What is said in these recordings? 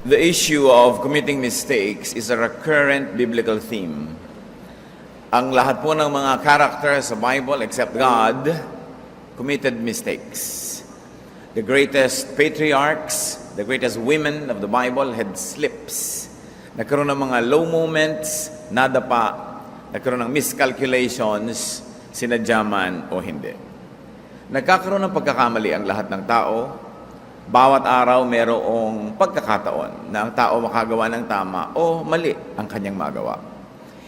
The issue of committing mistakes is a recurrent biblical theme. Ang lahat po ng mga characters sa Bible except God committed mistakes. The greatest patriarchs, the greatest women of the Bible had slips. Nagkaroon ng mga low moments, nadapa, nagkaroon ng miscalculations, sinadya man o hindi. Nagkakaroon ng pagkakamali ang lahat ng tao. Bawat araw mayroong pagkakataon na ang tao makagawa ng tama o mali ang kanyang magawa.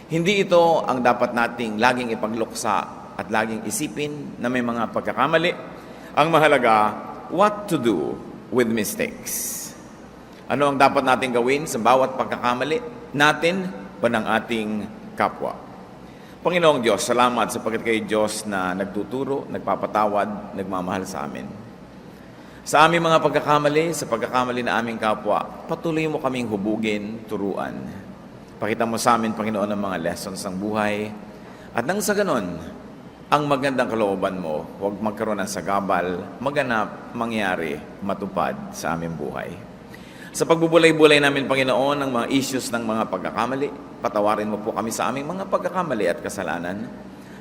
Hindi ito ang dapat nating laging ipagluksa at laging isipin na may mga pagkakamali. Ang mahalaga, what to do with mistakes. Ano ang dapat nating gawin sa bawat pagkakamali natin o ng ating kapwa. Panginoong Diyos, salamat sapagkat kayo Diyos na nagtuturo, nagpapatawad, nagmamahal sa amin. Sa aming mga pagkakamali, sa pagkakamali na aming kapwa, patuloy mo kaming hubugin, turuan. Pakita mo sa amin, Panginoon, ang mga lessons ng buhay. At nang sa ganon, ang magandang kalooban mo, huwag magkaroon ng sagabal, maganap, mangyari, matupad sa aming buhay. Sa pagbubulay-bulay namin, Panginoon, ng mga issues ng mga pagkakamali, patawarin mo po kami sa aming mga pagkakamali at kasalanan.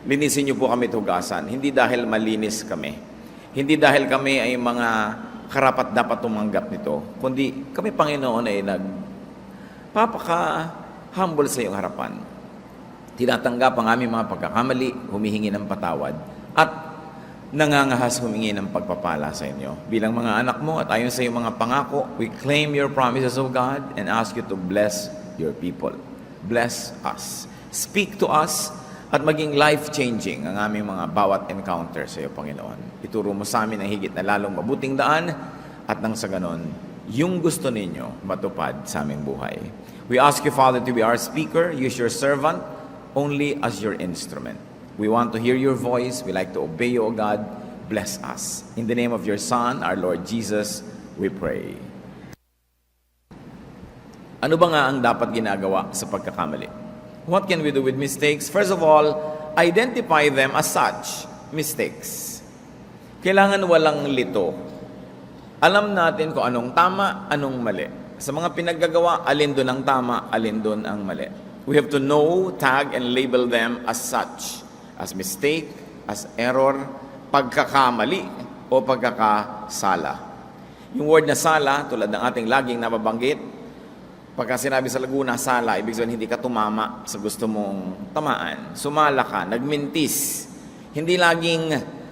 Linisin niyo po kami tugasan, hindi dahil malinis kami. Hindi dahil kami ay mga karapat dapat tumanggap nito, kundi kami, Panginoon, ay nagpapaka-humble sa iyong harapan. Tinatanggap ang aming mga pagkakamali, humihingi ng patawad, at nangangahas humingi ng pagpapala sa inyo. Bilang mga anak mo at ayon sa iyong mga pangako, we claim your promises, O God, and ask you to bless your people. Bless us. Speak to us at maging life-changing ang aming mga bawat encounter sa iyo, Panginoon. Ituro mo sa amin ang higit na lalong mabuting daan at nang sa ganon, yung gusto ninyo matupad sa aming buhay. We ask you, Father, to be our speaker. Use your servant only as your instrument. We want to hear your voice. We like to obey you, O God. Bless us. In the name of your Son, our Lord Jesus, we pray. Ano ba nga ang dapat ginagawa sa pagkakamali? What can we do with mistakes? First of all, identify them as such, mistakes. Kailangan walang lito. Alam natin kung anong tama, anong mali. Sa mga pinaggagawa, alin doon ang tama, alin doon ang mali. We have to know, tag, and label them as such. As mistake, as error, pagkakamali, o pagkakasala. Yung word na sala, tulad ng ating laging nababanggit, pagka sinabi sa Laguna, sala, ibig sabihin hindi ka tumama sa gusto mong tamaan. Sumala ka, nagmintis. Hindi laging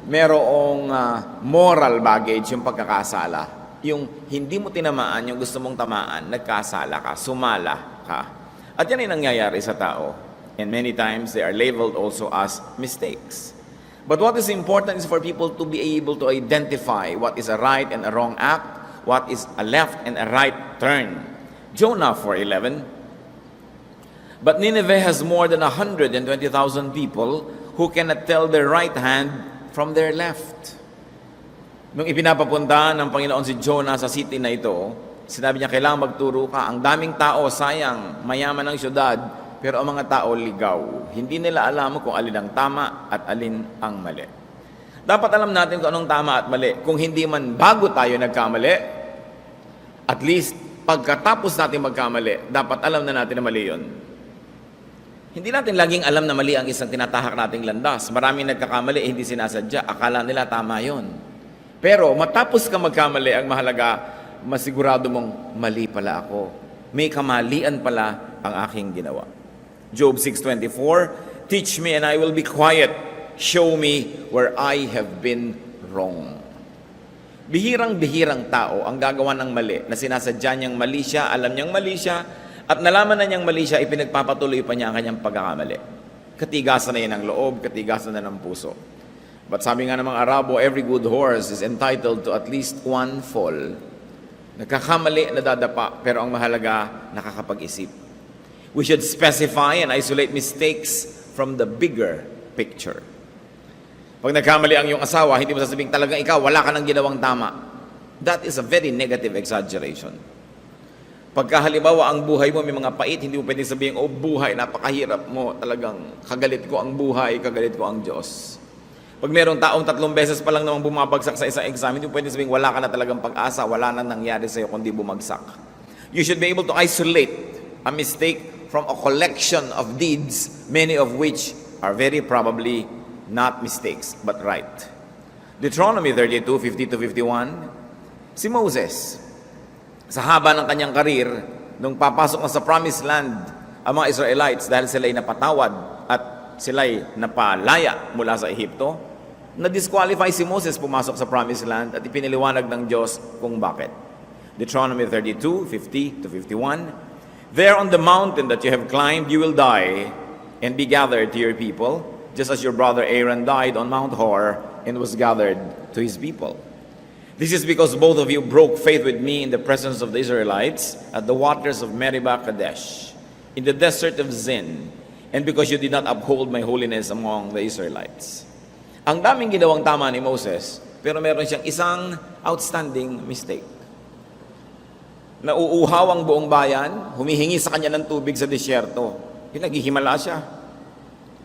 merong moral baggage yung pagkakasala. Yung hindi mo tinamaan, yung gusto mong tamaan, nagkasala ka, sumala ka. At yan ay nangyayari sa tao. And many times, they are labeled also as mistakes. But what is important is for people to be able to identify what is a right and a wrong act, what is a left and a right turn. Jonah 4:11. But Nineveh has more than 120,000 people who cannot tell their right hand from their left. Nung ipinapapunta ng Panginoon si Jonah sa city na ito, sinabi niya, kailangan magturo ka. Ang daming tao, sayang, mayaman ang syudad, pero ang mga tao ligaw. Hindi nila alam kung alin ang tama at alin ang mali. Dapat alam natin kung anong tama at mali. Kung hindi man bago tayo nagkamali, at least pagkatapos natin magkamali, dapat alam na natin na mali yun. Hindi natin laging alam na mali ang isang tinatahak nating landas. Maraming nagkakamali, hindi sinasadya. Akala nila tama yun. Pero matapos ka magkamali, ang mahalaga, masigurado mong mali pala ako. May kamalian pala ang aking ginawa. Job 6:24, teach me and I will be quiet. Show me where I have been wrong. Bihirang-bihirang tao ang gagawa ng mali na sinasadya niyang mali siya, alam niyang mali siya, at nalaman na niyang mali siya, ipinagpapatuloy pa niya ang kanyang pagkakamali. Katigasan na yan ng loob, katigasan na ng puso. But sabi nga ng mga Arabo, every good horse is entitled to at least one fall. Nagkakamali, nadadapa, pero ang mahalaga, nakakapag-isip. We should specify and isolate mistakes from the bigger picture. Pag nagkamali ang iyong asawa, hindi mo sasabing talagang ikaw, wala ka nang ginawang tama. That is a very negative exaggeration. Pagka halimbawa ang buhay mo may mga pait, hindi mo pwedeng sabihin, oh buhay, napakahirap mo, talagang kagalit ko ang buhay, kagalit ko ang Diyos. Pag merong taong 3 beses pa lang namang bumabagsak sa isang exam, hindi mo pwedeng sabihin, wala ka na talagang pag-asa, wala na nangyari sa'yo kundi bumagsak. You should be able to isolate a mistake from a collection of deeds, many of which are very probably not mistakes, but right. Deuteronomy 32, 50-51, si Moses, sa haba ng kanyang karir, nung papasok na sa promised land, ang mga Israelites, dahil sila'y napatawad at sila'y napalaya mula sa Ehipto, na-disqualify si Moses pumasok sa promised land at ipiniliwanag ng Diyos kung bakit. Deuteronomy 32, 50-51, there on the mountain that you have climbed, you will die and be gathered to your people, just as your brother Aaron died on Mount Hor and was gathered to his people. This is because both of you broke faith with me in the presence of the Israelites at the waters of Meribah Kadesh, in the desert of Zin, and because you did not uphold my holiness among the Israelites. Ang daming ginawang tama ni Moses, pero meron siyang isang outstanding mistake. Nauuhaw ang buong bayan, humihingi sa kanya ng tubig sa disyerto. Naghihimala siya.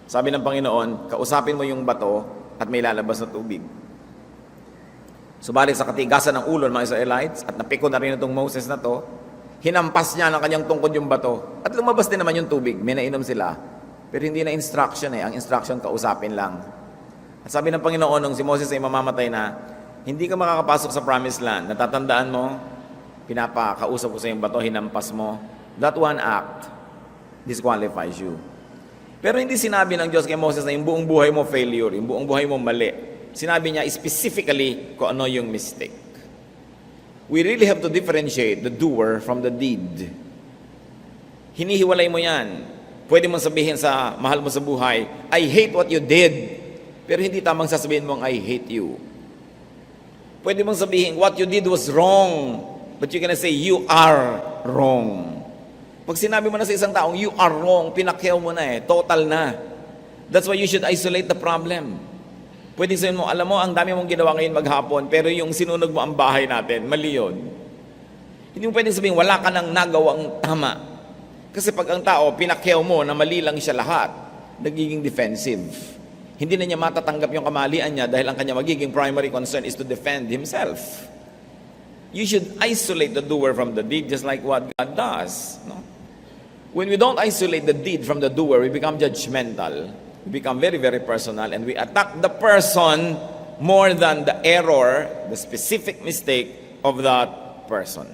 Sabi ng Panginoon, kausapin mo yung bato at may lalabas na tubig. Subalit sa katigasan ng ulo ng mga Israelites at napiko na rin itong Moses na to, hinampas niya ng kanyang tungkod yung bato at lumabas din naman yung tubig. May nainom sila. Pero hindi na instruction Ang instruction, kausapin lang. At sabi ng Panginoon nung si Moses ay mamamatay na, hindi ka makakapasok sa promised land. Natatandaan mo, pinapakausap ko sa yung bato, hinampas mo. That one act disqualifies you. Pero hindi sinabi ng Diyos kay Moses na yung buong buhay mo failure, yung buong buhay mo mali. Sinabi niya specifically kung ano yung mistake. We really have to differentiate the doer from the deed. Hinihiwalay mo yan. Pwede mong sabihin sa mahal mo sa buhay, I hate what you did. Pero hindi tamang sasabihin mong, I hate you. Pwede mong sabihin, what you did was wrong. But you can say, you are wrong. Pag sinabi mo na sa isang taong, you are wrong, pinakyaw mo na total na. That's why you should isolate the problem. Pwede sabihin mo, alam mo, ang dami mong ginawa ngayon maghapon, pero yung sinunog mo ang bahay natin, mali yun. Hindi mo pwedeng sabihin, wala ka nang nagawang tama. Kasi pag ang tao, pinakyaw mo na mali lang siya lahat, nagiging defensive. Hindi na niya matatanggap yung kamalian niya dahil ang kanya magiging primary concern is to defend himself. You should isolate the doer from the deed just like what God does. No? When we don't isolate the deed from the doer, we become judgmental. We become very, very personal, and we attack the person more than the error, the specific mistake of that person.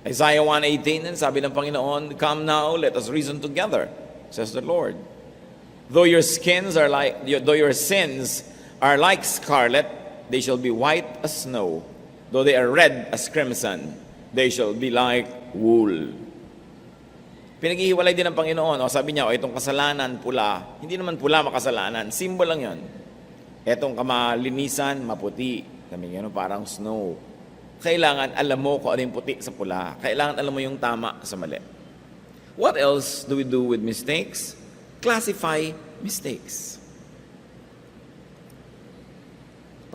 Isaiah 1:18, sabi ng Panginoon, come now, let us reason together, says the Lord. Though your sins are like scarlet, they shall be white as snow. Though they are red as crimson, they shall be like wool. Pinaghihiwalay din ng Panginoon. Sabi niya, itong kasalanan, pula. Hindi naman pula makasalanan. Symbol lang yon. Itong kamalinisan, maputi. Kami parang snow. Kailangan alam mo kung ano yung puti sa pula. Kailangan alam mo yung tama sa mali. What else do we do with mistakes? Classify mistakes.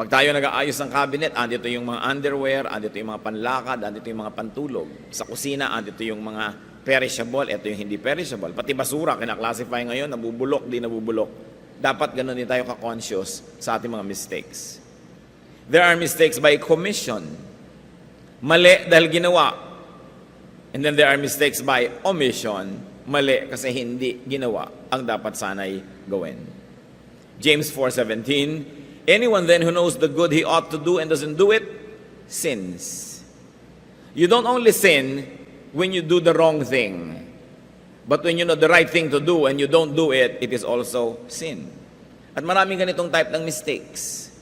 Pag tayo nag-aayos ng cabinet, andito yung mga underwear, andito yung mga panlakad, andito yung mga pantulog. Sa kusina, andito yung mga perishable, ito yung hindi perishable. Pati basura, kinaklasify ngayon, nabubulok, di nabubulok. Dapat ganun din tayo ka-conscious sa ating mga mistakes. There are mistakes by commission. Mali dahil ginawa. And then there are mistakes by omission. Mali kasi hindi ginawa ang dapat sanay gawin. James 4:17, anyone then who knows the good he ought to do and doesn't do it, sins. You don't only sin when you do the wrong thing. But when you know the right thing to do and you don't do it, it is also sin. At maraming ganitong type ng mistakes.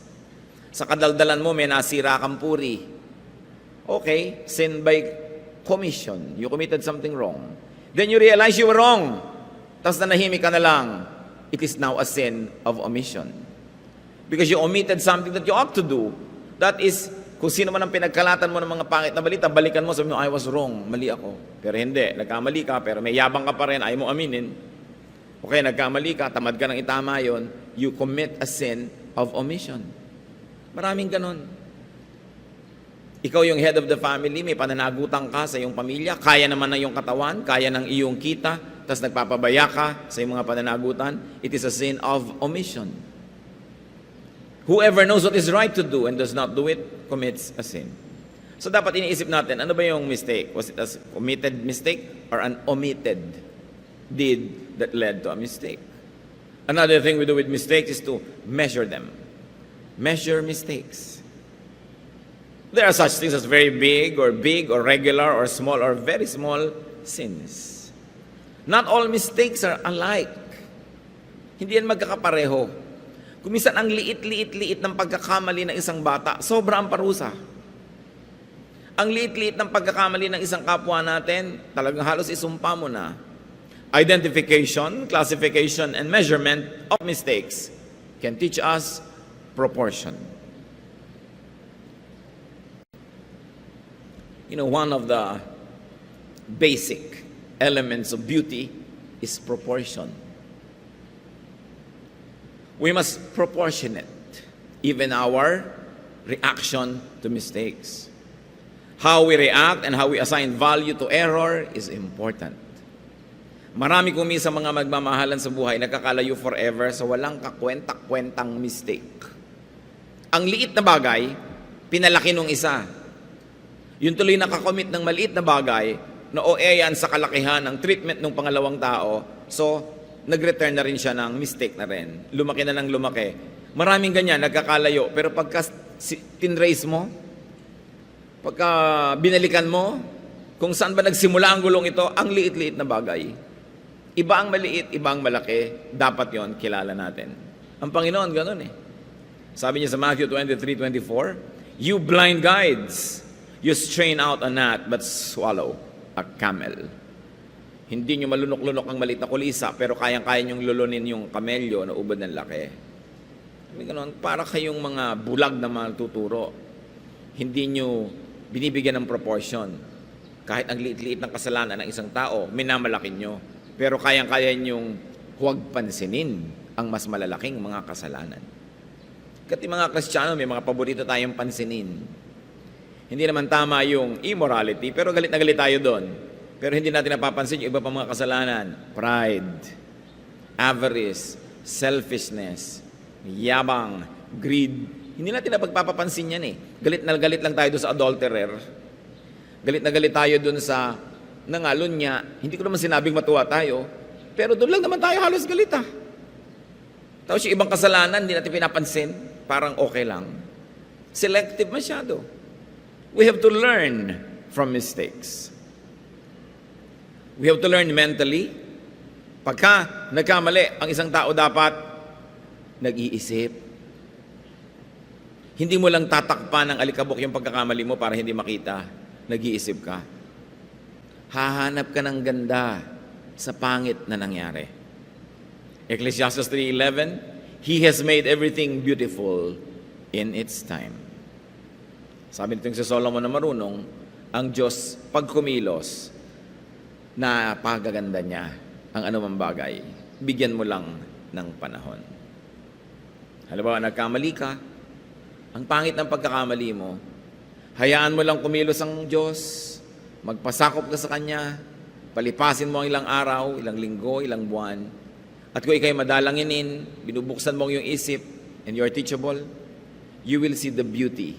Sa kadaldalan mo, may nasira kang puri. Okay, sin by commission. You committed something wrong. Then you realize you were wrong. Tapos nanahimik ka na lang. It is now a sin of omission. Because you omitted something that you ought to do. That is, kung sino man ang pinagkalatan mo ng mga pangit na balita, balikan mo, sabi mo, I was wrong, mali ako. Pero hindi, nagkamali ka, pero may yabang ka pa rin, ayaw mo aminin. Okay, nagkamali ka, tamad ka nang itama yon, you commit a sin of omission. Maraming ganon. Ikaw yung head of the family, may pananagutan ka sa iyong pamilya, kaya naman ng iyong katawan, kaya ng iyong kita, tapos nagpapabaya ka sa iyong mga pananagutan, it is a sin of omission. Whoever knows what is right to do and does not do it, commits a sin. So dapat iniisip natin, ano ba yung mistake? Was it a committed mistake or an omitted deed that led to a mistake? Another thing we do with mistakes is to measure them. Measure mistakes. There are such things as very big or regular or small or very small sins. Not all mistakes are alike. Hindi yan magkakapareho. Kung minsan ang liit ng pagkakamali ng isang bata, sobra ang parusa. Ang liit ng pagkakamali ng isang kapwa natin, talagang halos isumpa mo na. Identification, classification, and measurement of mistakes can teach us proportion. You know, one of the basic elements of beauty is proportion. We must proportionate even our reaction to mistakes. How we react and how we assign value to error is important. Marami kumi sa mga magmamahalan sa buhay nakakalayo forever sa walang kakwenta-kwentang mistake. Ang liit na bagay, pinalaki nung isa. Yung tuloy nakakommit ng maliit na bagay, na yan sa kalakihan ng treatment ng pangalawang tao, so nag-return na rin siya ng mistake na rin. Lumaki na ng lumaki. Maraming ganyan, nagkakalayo. Pero pagka tinrace mo, pagka binalikan mo, kung saan ba nagsimula ang gulong ito, ang liit-liit na bagay. Iba ang maliit, iba ang malaki. Dapat yon kilala natin. Ang Panginoon, ganun eh. Sabi niya sa Matthew 23:24, "You blind guides, you strain out a gnat but swallow a camel." Hindi nyo malunok-lunok ang maliit na kulisa, pero kayang-kaya nyong lulunin yung kamelyo na ubod ng laki. Ganun, para kayong mga bulag na mga tuturo. Hindi nyo binibigyan ng proportion. Kahit ang liit-liit ng kasalanan ng isang tao, minamalaki nyo. Pero kayang-kaya nyong huwag pansinin ang mas malalaking mga kasalanan. Kasi mga Kristiyano, may mga paborito tayong pansinin. Hindi naman tama yung immorality, pero galit na galit tayo doon. Pero hindi natin napapansin yung iba pa mga kasalanan. Pride, avarice, selfishness, yabang, greed. Hindi natin napagpapapansin yan eh. Galit na galit lang tayo doon sa adulterer. Galit na galit tayo doon sa nangalon niya. Hindi ko naman sinabing matuwa tayo. Pero doon lang naman tayo halos galit ah. Tapos yung ibang kasalanan, hindi natin pinapansin. Parang okay lang. Selective masyado. We have to learn from mistakes. We have to learn mentally. Pagka nagkamali, ang isang tao dapat nag-iisip. Hindi mo lang tatakpan ng alikabok yung pagkakamali mo para hindi makita. Nag-iisip ka. Hahanap ka ng ganda sa pangit na nangyari. Ecclesiastes 3:11, "He has made everything beautiful in its time." Sabi nito yung si Solomon na marunong, ang Diyos pag kumilos, na pagaganda niya ang anumang bagay. Bigyan mo lang ng panahon. Halimbawa, nagkamali ka, ang pangit ng pagkakamali mo, hayaan mo lang kumilos ang Diyos, magpasakop ka sa Kanya, palipasin mo ang ilang araw, ilang linggo, ilang buwan, at kung ikay madalanginin, binubuksan mo yung isip, and you are teachable, you will see the beauty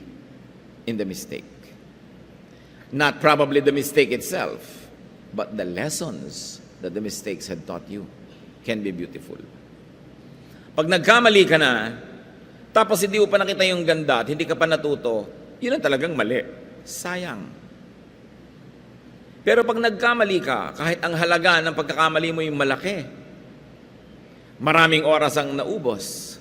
in the mistake. Not probably the mistake itself, but the lessons that the mistakes had taught you can be beautiful. Pag nagkamali ka na, tapos hindi mo pa nakita yung ganda at hindi ka pa natuto, yun ang talagang mali. Sayang. Pero pag nagkamali ka, kahit ang halaga ng pagkakamali mo yung malaki, maraming oras ang naubos,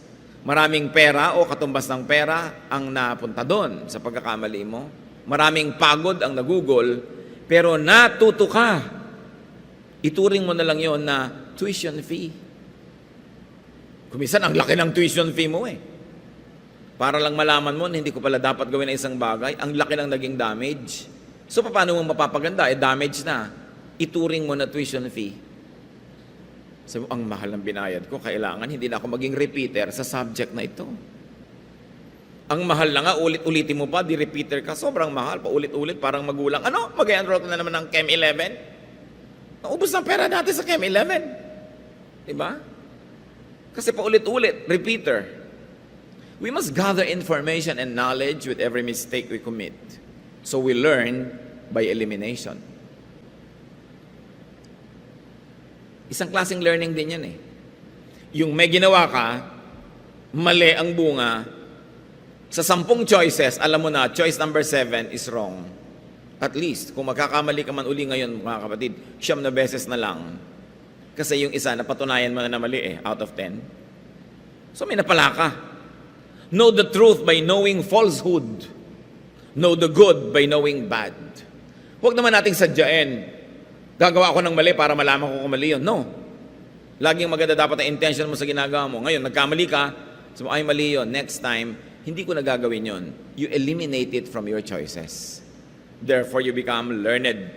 maraming pera o katumbas ng pera ang napunta doon sa pagkakamali mo, maraming pagod ang nagugol, pero natuto ka. Ituring mo na lang yon na tuition fee. Kumisan, ang laki ng tuition fee mo eh. Para lang malaman mo na hindi ko pala dapat gawin na isang bagay, ang laki ng naging damage. So, paano mo mapapaganda? Damage na. Ituring mo na tuition fee. Sabi mo, ang mahal ng binayad ko, kailangan hindi na ako maging repeater sa subject na ito. Ang mahal na nga, ulit-ulitin mo pa, di-repeater ka, sobrang mahal, paulit-ulit, parang magulang. Ano? Mag-enroll ka na naman ng Chem 11? Naubos ng pera natin sa Chem 11. Diba? Kasi paulit-ulit, repeater. We must gather information and knowledge with every mistake we commit, So we learn by elimination. Isang klaseng learning din yan eh. Yung may ginawa ka, mali ang bunga, sa 10 choices, alam mo na, choice number 7 is wrong. At least, kung magkakamali ka man uli ngayon, mga kapatid, 9 na beses na lang. Kasi yung isa, napatunayan mo na mali eh, out of 10. So may napala ka. Know the truth by knowing falsehood. Know the good by knowing bad. Huwag naman nating sadyain. Gagawa ako ng mali para malaman ko kung mali yun. No. Laging maganda dapat ang intention mo sa ginagawa mo. Ngayon, nagkamali ka, sabi mo, ay mali yun. Next time, hindi ko na gagawin yun. You eliminate it from your choices. Therefore, you become learned.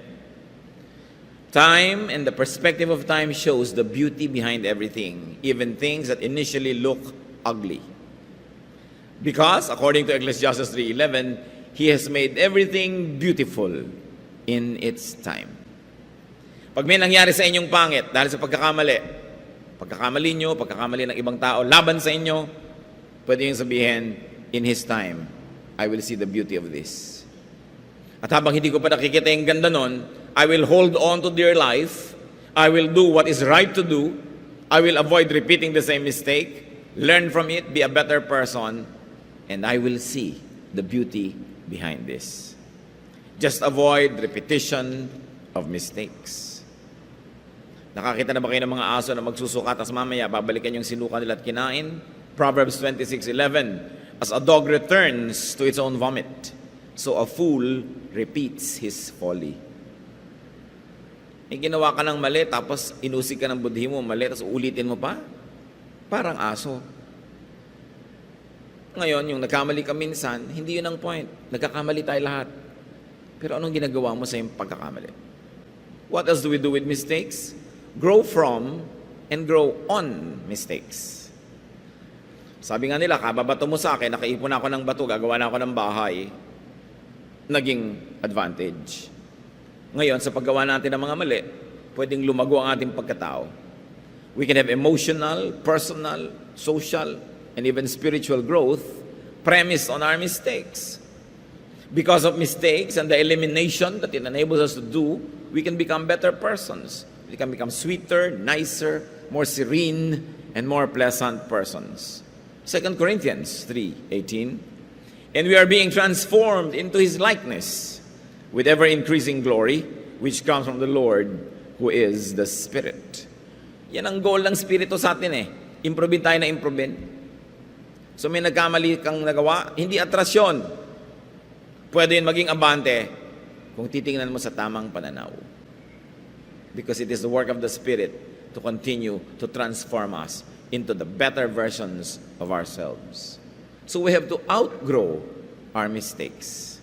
Time and the perspective of time shows the beauty behind everything, even things that initially look ugly. Because, according to Ecclesiastes 3:11, He has made everything beautiful in its time. Pag may nangyari sa inyong pangit dahil sa pagkakamali nyo, pagkakamali ng ibang tao, laban sa inyo, pwede yung sabihin, in His time, I will see the beauty of this. At habang hindi ko pa nakikita yung ganda nun, I will hold on to dear life, I will do what is right to do, I will avoid repeating the same mistake, learn from it, be a better person, and I will see the beauty behind this. Just avoid repetition of mistakes. Nakakita na ba kayo ng mga aso na magsusuka tas mamaya babalikan yung sinuka nila at kinain? Proverbs 26:11, as a dog returns to its own vomit, so a fool repeats his folly. May ginawa ka ng mali, tapos inusig ka ng budhi mo, mali, tapos ulitin mo pa? Parang aso. Ngayon, yung nagkamali ka minsan, hindi yun ang point. Nagkakamali tayo lahat. Pero anong ginagawa mo sa iyong pagkakamali? What else do we do with mistakes? Grow from and grow on mistakes. Sabi nga nila, kababato mo sa akin, nakaipon ako ng bato, gagawa na ako ng bahay, naging advantage. Ngayon, sa paggawa natin ng mga mali, pwedeng lumago ang ating pagkatao. We can have emotional, personal, social, and even spiritual growth premised on our mistakes. Because of mistakes and the elimination that it enables us to do, we can become better persons. We can become sweeter, nicer, more serene, and more pleasant persons. 2 Corinthians 3:18, and we are being transformed into His likeness with ever-increasing glory, which comes from the Lord, who is the Spirit. Yan ang goal ng Spirito sa atin eh. Improvein tayo na improvein. So may nagkamali kang nagawa, hindi atrasyon. Pwede yun maging abante kung titingnan mo sa tamang pananaw. Because it is the work of the Spirit to continue to transform us into the better versions of ourselves. So we have to outgrow our mistakes.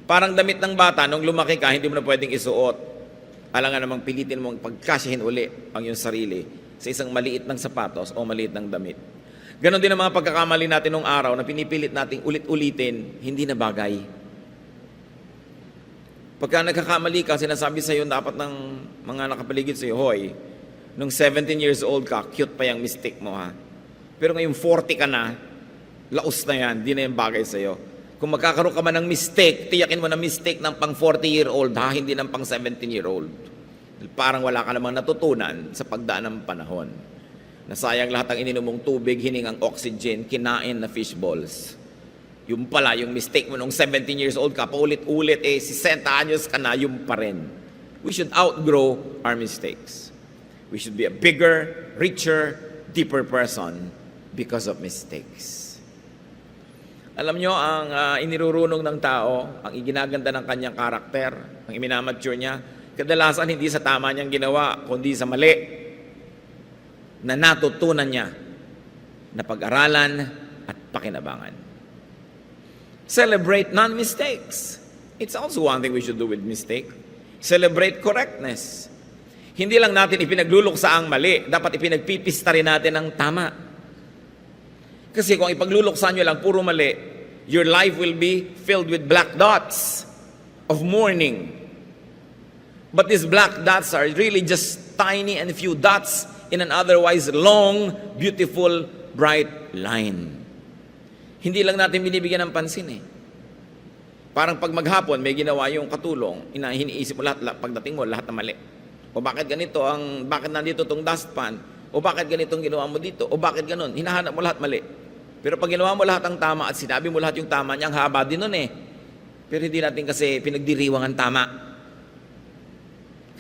Parang damit ng bata, nung lumaki ka, hindi mo na pwedeng isuot. Alam nga namang pilitin mong pagkasyahin uli ang iyong sarili sa isang maliit ng sapatos o maliit ng damit. Ganon din ang mga pagkakamali natin nung araw na pinipilit nating ulit-ulitin, hindi na bagay. Pagka nagkakamali ka, sinasabi sa iyo dapat ng mga nakapaligid sa iyo, hoy, nung 17 years old ka, cute pa yung mistake mo ha. Pero ngayon 40 ka na, laos na yan, di na yung bagay sa iyo. Kung magkakaroon ka man ng mistake, tiyakin mo na mistake ng pang 40-year-old ha, hindi ng pang 17-year-old. Parang wala ka namang natutunan sa pagdaan ng panahon. Nasayang lahat ang ininom mong tubig, hiningang oxygen, kinain na fish balls. Yung pala, yung mistake mo nung 17 years old ka, paulit-ulit, 60 anyos ka na, yung pa rin. We should outgrow our mistakes. We should be a bigger, richer, deeper person because of mistakes. Alam nyo, ang inirurunong ng tao, ang iginaganda ng kanyang karakter, ang iminamature niya, kadalasan hindi sa tama niyang ginawa, kundi sa mali na natutunan niya na pag-aralan at pakinabangan. Celebrate non-mistakes. It's also one thing we should do with mistake. Celebrate correctness. Hindi lang natin ipinagluluksa ang mali, dapat ipinagpipista rin natin ang tama. Kasi kung ipagluluksa nyo lang puro mali, your life will be filled with black dots of mourning. But these black dots are really just tiny and few dots in an otherwise long, beautiful, bright line. Hindi lang natin binibigyan ng pansin eh. Parang pag maghapon, may ginawa yung katulong, hiniisip mo pagdating mo, lahat na mali. O bakit bakit nandito tong dustpan? O bakit ganitong ginawa mo dito? O bakit ganon? Hinahanap mo lahat mali. Pero pag ginawa mo lahat ang tama at sinabi mo lahat yung tama niya, ang haba din nun eh. Pero hindi natin kasi pinagdiriwang ang tama.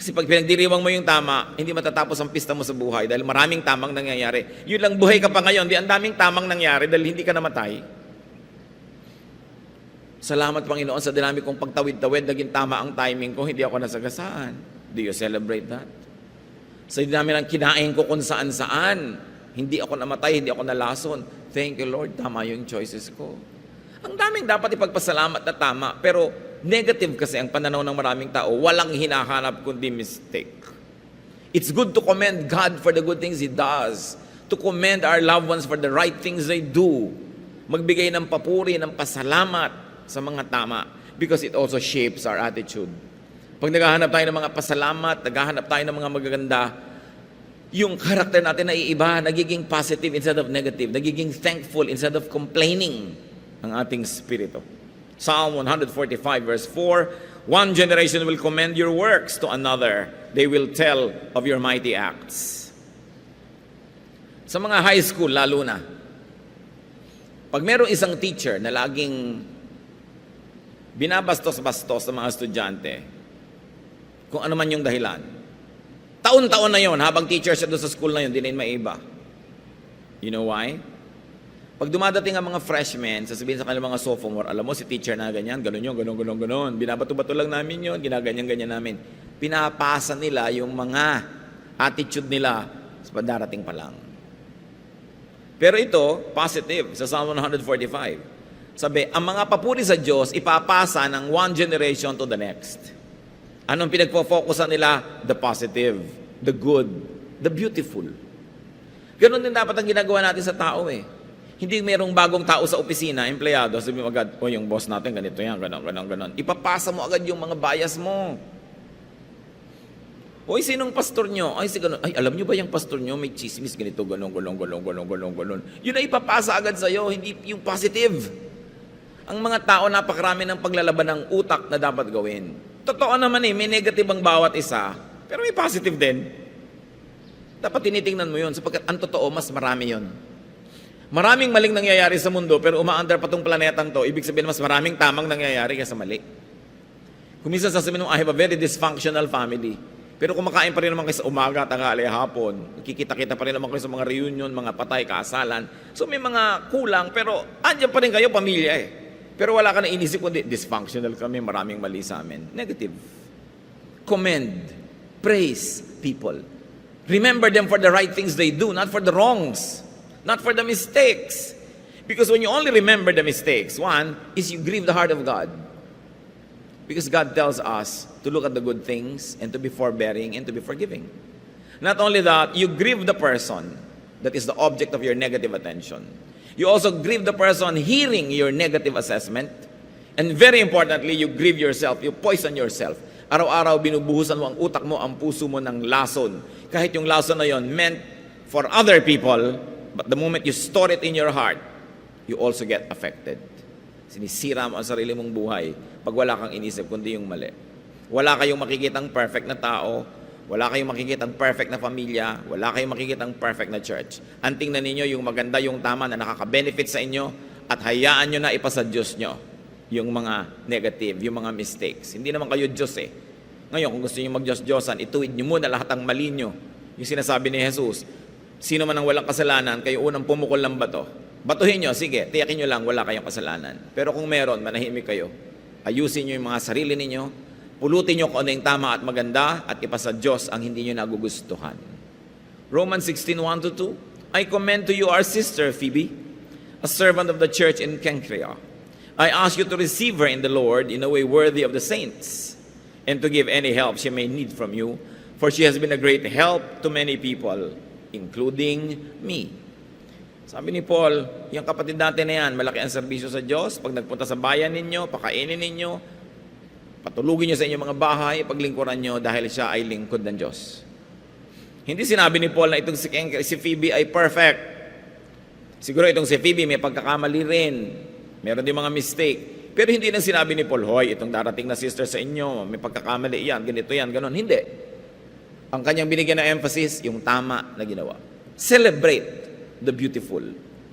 Kasi pag pinagdiriwang mo yung tama, hindi matatapos ang pista mo sa buhay dahil maraming tamang nangyayari. Yun lang, buhay ka pa ngayon, di ang daming tamang nangyari dahil hindi ka namatay. Salamat, Panginoon, sa dinami kong pagtawid-tawid, naging tama ang timing ko, hindi ako nasagasaan. Do you celebrate that? Sa dinami ng kinain ko kung saan-saan, hindi ako namatay, hindi ako nalason. Thank you, Lord, tama yung choices ko. Ang daming dapat ipagpasalamat na tama, pero negative kasi ang pananaw ng maraming tao, walang hinahanap kundi mistake. It's good to commend God for the good things He does, to commend our loved ones for the right things they do, magbigay ng papuri, ng pasalamat sa mga tama, because it also shapes our attitude. Pag naghahanap tayo ng mga pasalamat, naghahanap tayo ng mga magaganda, yung karakter natin na iiba, nagiging positive instead of negative, nagiging thankful instead of complaining ang ating spirito. Psalm 145 verse 4, one generation will commend your works to another. They will tell of your mighty acts. Sa mga high school, lalo na, pag merong isang teacher na laging binabastos-bastos ng mga estudyante, kung ano man yung dahilan, taon-taon na yon, habang teacher siya doon sa school na yun, di na yun maiba. You know why? Pag dumadating ang mga freshmen, sasabihin sa kanilang mga sophomore, alam mo si teacher na ganyan, ganun yun, ganun. Binabato-bato lang namin yun, ginaganyan-ganyan namin. Pinapasa nila yung mga attitude nila sa darating pa lang. Pero ito, positive, sa Psalm 145. Sabi, ang mga papuri sa Diyos, ipapasa ng one generation to the next. Anong pinagpo-focusan nila? The positive, the good, the beautiful. Ganon din dapat ang ginagawa natin sa tao eh. Hindi merong bagong tao sa opisina, empleyado, sabi mo agad, yung boss natin, ganito yan, ganon. Ipapasa mo agad yung mga bias mo. Oy, sinong pastor nyo? Ay, alam nyo ba yung pastor nyo, may chismis, ganito, ganon. Yun ay ipapasa agad sa'yo, hindi yung positive. Ang mga tao, napakarami ng paglalaban ng utak na dapat gawin. Totoo naman may negative ang bawat isa, pero may positive din. Dapat tinitingnan mo yun, sapagkat ang totoo, mas marami yun. Maraming maling nangyayari sa mundo, pero umaandar pa tong planetang to, ibig sabihin mas maraming tamang nangyayari kaysa mali. Kung minsan sasabihin mo, I have a very dysfunctional family. Pero kumakain pa rin naman kayo sa umaga, tanghali, hapon. Kikita-kita pa rin naman kayo sa mga reunion, mga patay, kasalan. So may mga kulang, pero andyan pa rin kayo, pamilya eh. Pero wala ka na inisip kundi, dysfunctional kami, maraming mali sa amin. Negative. Commend, praise people. Remember them for the right things they do, not for the wrongs, not for the mistakes. Because when you only remember the mistakes, one is you grieve the heart of God. Because God tells us to look at the good things and to be forbearing and to be forgiving. Not only that, you grieve the person that is the object of your negative attention. You also grieve the person hearing your negative assessment. And very importantly, you grieve yourself. You poison yourself. Araw-araw binubuhusan mo ang utak mo, ang puso mo ng lason. Kahit yung lason na yon meant for other people, but the moment you store it in your heart, you also get affected. Sinisira mo ang sarili mong buhay pag wala kang inisip kundi yung mali. Wala kayong makikitang perfect na tao, wala kayong makikitang perfect na pamilya, wala kayong makikitang perfect na church. Ang tingnan ninyo yung maganda, yung tama na nakaka-benefit sa inyo at hayaan nyo na ipasa Diyos nyo yung mga negative, yung mga mistakes. Hindi naman kayo Diyos eh. Ngayon, kung gusto nyo mag-Diyos-Diyosan, ituwid nyo muna lahat ang mali nyo. Yung sinasabi ni Jesus, sino man ang walang kasalanan, kayo unang pumukol ng bato. Batuhin nyo, sige, tiyakin nyo lang, wala kayong kasalanan. Pero kung meron, manahimik kayo. Ayusin nyo yung mga sarili ninyo, pulutin nyo kung ano yung tama at maganda at ipasa Diyos ang hindi nyo nagugustuhan. Romans 16:1-2, I commend to you our sister Phoebe, a servant of the church in Cenchrea. I ask you to receive her in the Lord in a way worthy of the saints, and to give any help she may need from you, for she has been a great help to many people, including me. Sabi ni Paul, yung kapatid natin na yan, malaki ang serbisyo sa Diyos. Pag nagpunta sa bayan ninyo, pakainin ninyo, patulugin nyo sa inyong mga bahay, paglingkuran nyo dahil siya ay lingkod ng Diyos. Hindi sinabi ni Paul na itong si Phoebe ay perfect. Siguro itong si Phoebe may pagkakamali rin. Meron din mga mistake. Pero hindi na sinabi ni Paul, hoy, itong darating na sister sa inyo, may pagkakamali yan, ganito yan, ganon. Hindi. Ang kanyang binigyan na emphasis, yung tama na ginawa. Celebrate the beautiful.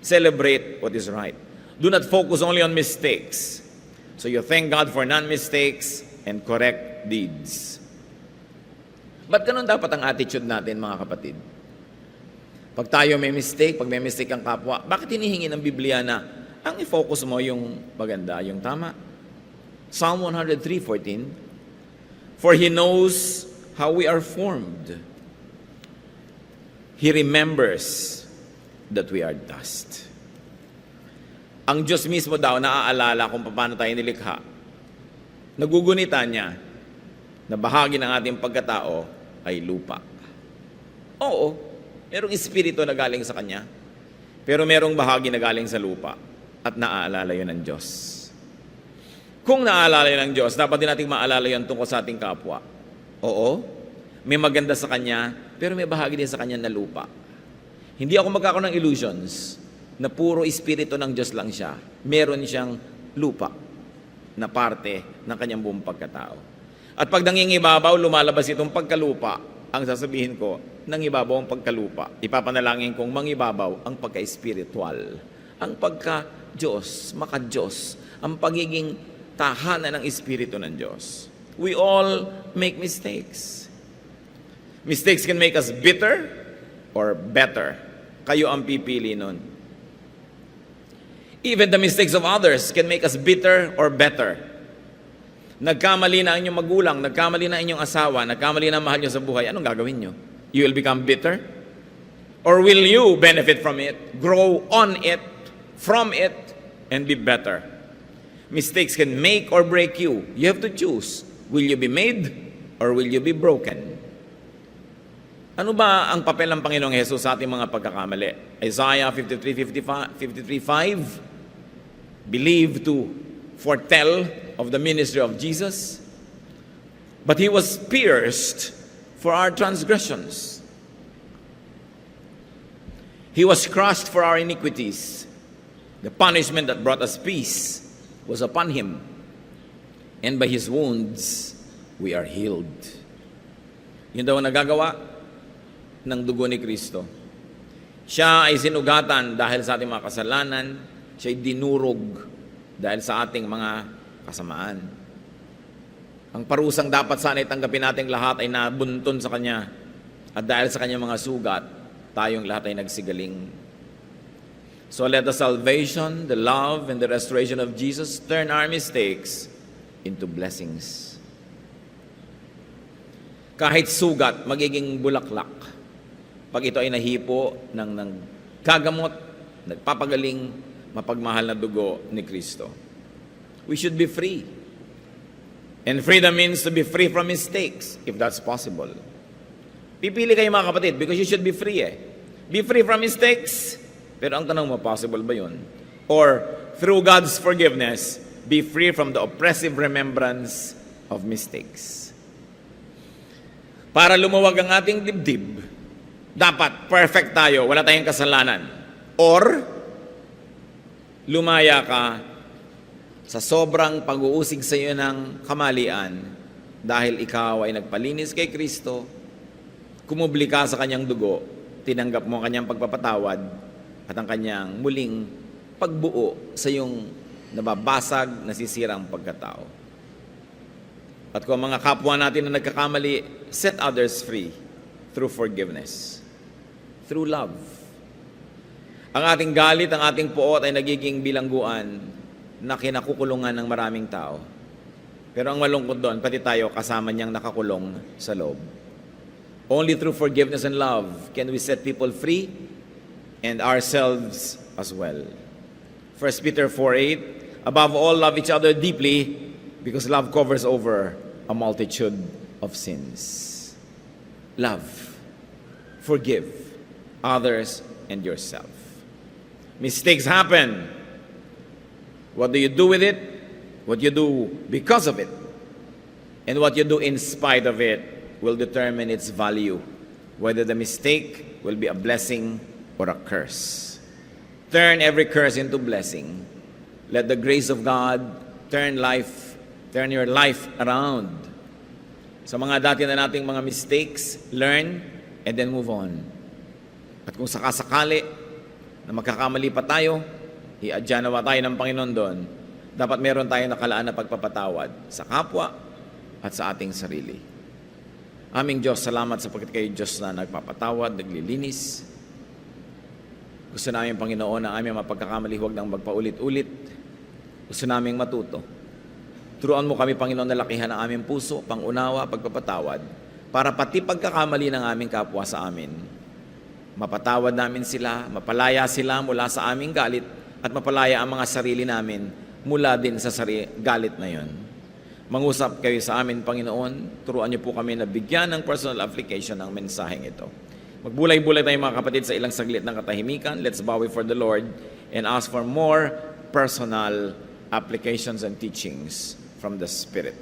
Celebrate what is right. Do not focus only on mistakes. So you thank God for non-mistakes and correct deeds. Ba't ganun dapat ang attitude natin, mga kapatid? Pag tayo may mistake, pag may mistake ang kapwa, bakit hinihingi ng Biblia na ang i-focus mo yung maganda, yung tama? Psalm 103:14, for He knows how we are formed. He remembers that we are dust. Ang Diyos mismo daw naaalala kung paano tayo nilikha. Nagugunita niya na bahagi ng ating pagkatao ay lupa. Oo, merong espiritu na galing sa Kanya, pero merong bahagi na galing sa lupa at naaalala yun ng Diyos. Kung naaalala yun ng Diyos, dapat din natin maalala yun tungkol sa ating kapwa. Oo, may maganda sa Kanya, pero may bahagi din sa Kanya na lupa. Hindi ako magkakaroon ng illusions na puro espiritu ng Diyos lang siya. Meron siyang lupa na parte ng Kanyang buong pagkatao. At pag nangingibabaw, lumalabas itong pagkalupa. Ang sasabihin ko, nangibabaw ang pagkalupa. Ipapanalangin kong mangibabaw ang pagka-espiritual. Ang pagka-Diyos, maka-Diyos, ang pagiging tahanan ng espiritu ng Diyos. We all make mistakes. Mistakes can make us bitter or better. Kayo ang pipili nun. Even the mistakes of others can make us bitter or better. Nagkamali na inyong magulang, nagkamali na inyong asawa, nagkamali na mahal nyo sa buhay, anong gagawin nyo? You will become bitter? Or will you benefit from it, grow on it, from it, and be better? Mistakes can make or break you. You have to choose. Will you be made or will you be broken? Ano ba ang papel ng Panginoong Hesus sa ating mga pagkakamali? Isaiah 53:5 believed to foretell of the ministry of Jesus, but He was pierced for our transgressions. He was crushed for our iniquities. The punishment that brought us peace was upon Him, and by His wounds we are healed. Yun daw ang nagagawa ng dugo ni Kristo. Siya ay sinugatan dahil sa ating mga kasalanan. Siya ay dinurog dahil sa ating mga kasamaan. Ang parusang dapat sana itanggapin nating lahat ay nabunton sa Kanya. At dahil sa Kanyang mga sugat, tayong lahat ay nagsigaling. So let the salvation, the love, and the restoration of Jesus turn our mistakes into blessings. Kahit sugat, magiging bulaklak. Pag ito ay nahipo ng gagamot, nagpapagaling, mapagmahal na dugo ni Kristo. We should be free. And freedom means to be free from mistakes, if that's possible. Pipili kayo mga kapatid, because you should be free Be free from mistakes. Pero ang tanong mo, possible ba yun? Or, through God's forgiveness, be free from the oppressive remembrance of mistakes. Para lumuwag ang ating dibdib, dapat perfect tayo, wala tayong kasalanan. Or, lumaya ka sa sobrang pag-uusig sa iyo ng kamalian dahil ikaw ay nagpalinis kay Kristo, kumubli ka sa Kanyang dugo, tinanggap mo ang Kanyang pagpapatawad at ang Kanyang muling pagbuo sa iyong nababasag, nasisirang pagkatao. At kung mga kapwa natin na nagkakamali, set others free through forgiveness, through love. Ang ating galit, ang ating puot ay nagiging bilangguan na kinakukulungan ng maraming tao. Pero ang malungkot doon, pati tayo kasama niyang nakakulong sa loob. Only through forgiveness and love can we set people free and ourselves as well. 1 Peter 4:8, above all, love each other deeply because love covers over a multitude of sins. Love. Forgive others and yourself. Mistakes happen. What do you do with it? What you do because of it. And what you do in spite of it will determine its value, whether the mistake will be a blessing or a curse. Turn every curse into blessing. Let the grace of God turn your life around. Sa mga dati na nating mga mistakes, learn and then move on. At kung sakasakali na magkakamali pa tayo, i-adya nawa tayo ng Panginoon doon. Dapat meron tayong nakalaan na pagpapatawad sa kapwa at sa ating sarili. Aming Diyos, salamat sapagkat kayo Diyos na nagpapatawad, naglilinis. Gusto namin, Panginoon, na aming mapagkakamali, huwag nang magpaulit-ulit. Gusto naming matuto. Turuan mo kami, Panginoon, na lakihan ang aming puso, pangunawa, pagpapatawad, para pati pagkakamali ng aming kapwa sa amin, mapatawad namin sila, mapalaya sila mula sa aming galit, at mapalaya ang mga sarili namin mula din sa galit na yon. Mangusap kayo sa amin, Panginoon. Turuan niyo po kami na bigyan ng personal application ng mensaheng ito. Magbulay-bulay tayo mga kapatid sa ilang saglit ng katahimikan. Let's bow before the Lord and ask for more personal applications and teachings from the Spirit.